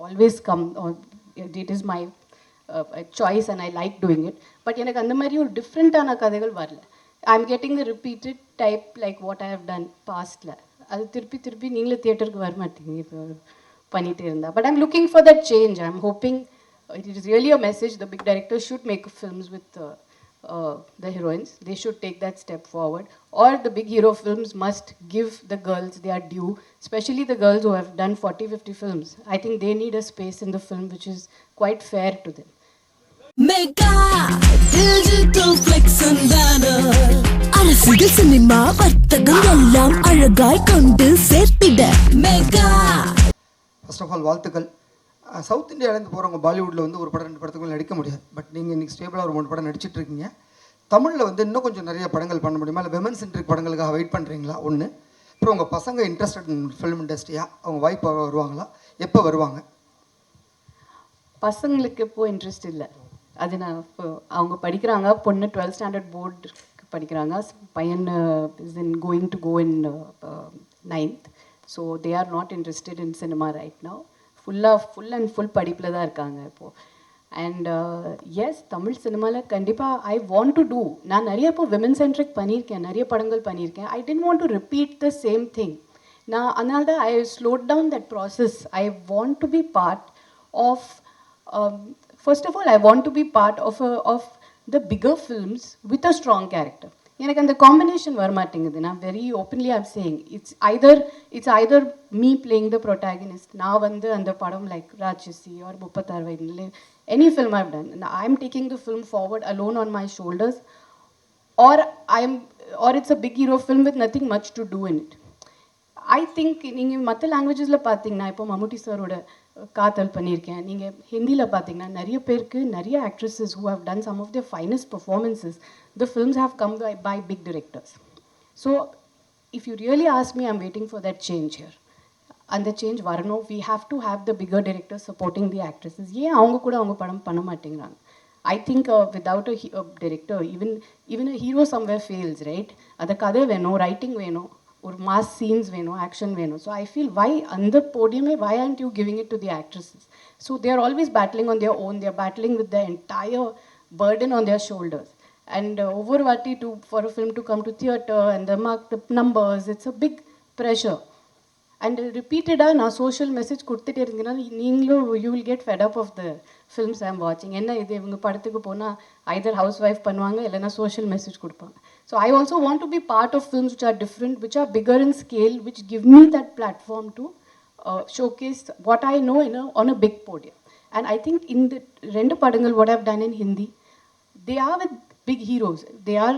always come, or it is my choice and I like doing it. But எனக்கு அந்த மாதிரி ஒரு டிஃப்ரெண்ட்டான கதைகள் வரல. I'm getting the repeated type like what I have done pastல. அது திருப்பி திருப்பி நீங்களே தியேட்டருக்கு வர மாட்டீங்க இப்போ பண்ணிட்டே இருந்தா. But I'm looking for that change. I'm hoping it is really a message. The big directors should make films with the heroines. They should take that step forward. Or the big hero films must give the girls their due, especially the girls who have done 40-50 films. I think they need a space in the film which is quite fair to them. Mega Digital Flex and Banner அரசியல் cinema வர்த்தகம் எல்லாம் அழகாய் கொண்டு சேர்த்திட mega. First of all வாழ்த்துக்கள். South இந்தியாவிலேருந்து போகிறவங்க பாலிவுட்டில் வந்து ஒரு படம் 2 படத்துக்கு நடிக்க முடியாது. பட் நீங்கள் இன்றைக்கி ஸ்டேபிளாக ஒரு 3 படம் நடிச்சிட்டு இருக்கீங்க. தமிழில் வந்து இன்னும் கொஞ்சம் நிறைய படங்கள் பண்ண முடியுமா, இல்லை விமன் சென்ட்ரிக் படங்களுக்காக வெயிட் பண்ணுறீங்களா? ஒன்று. அப்புறம் உங்கள் பசங்க இன்ட்ரெஸ்டட் இன் ஃபிலிம் இண்டஸ்ட்ரியா, அவங்க வாய்ப்பு வருவாங்களா, எப்போ வருவாங்க? பசங்களுக்கு இப்போ இன்ட்ரெஸ்ட் இல்லை. அது நான் இப்போ அவங்க படிக்கிறாங்க. பொண்ணு 12th ஸ்டாண்டர்ட் போர்டு படிக்கிறாங்க. பையன் is in going to go in 9th. So they are not interested in cinema right now. Full and full படிப்பில் தான் இருக்காங்க இப்போது. அண்ட் எஸ், தமிழ் சினிமாவில் கண்டிப்பாக ஐ வாண்ட் டு டூ. நான் நிறைய இப்போ விமன் சென்ட்ரிக் பண்ணியிருக்கேன், நிறைய படங்கள் பண்ணியிருக்கேன். I don't want to repeat the same thing. நான் அதனால தான் I slowed down that process. I want to be part of first of all, I want to be part of the bigger films with a strong character. எனக்கு அந்த combination வர மாட்டேங்குது. நான் very openly I'm saying it's Hyder me playing the protagonist. நான் வந்து அந்த படம் like ராட்சசி R 36 வயதில் any film I've done, I am taking the film forward alone on my shoulders, or it's a big hero film with nothing much to do in it. I think நீங்கள் மற்ற லாங்குவேஜஸில் பார்த்தீங்கன்னா, இப்போ மம்முட்டி சாரோட காதல் பண்ணியிருக்கேன். நீங்கள் ஹிந்தியில் பார்த்தீங்கன்னா நிறைய பேருக்கு, நிறைய actresses who have done some of the finest performances, the films have come by big directors. So if you really ask me, I'm waiting for that change here. அந்த சேஞ்ச் வரணும். We have to have the bigger directors supporting the actresses. ஏன் அவங்க கூட அவங்க படம் பண்ண மாட்டேங்கிறாங்க? I think without a director even a hero somewhere fails, right? அந்த கதை வேணும், ரைட்டிங் வேணும், ஒரு மாஸ் சீன்ஸ் வேணும், ஆக்ஷன் வேணும். ஸோ ஐ ஃபீல் வை அந்த போடியமே why aren't you giving it to the actresses? So they are always battling on their own. They are battling with the entire burden on their shoulders. And over vati for a film to come to theatre and the mark the numbers, it's a big pressure. And repeatedly na social message கொடுத்துட்டே இருந்தீங்கன்னா நீங்களும் you will get fed up of the films I'm watching. என்ன இது இவங்க படத்துக்கு போனால் either housewife பண்ணுவாங்க இல்லைன்னா social message கொடுப்பாங்க. So I also want to be part of films which are different, which are bigger in scale, which give me that platform to showcase what I know on a big podium. And I think in the rendu padangal what I've done in Hindi, they are with big heroes. They are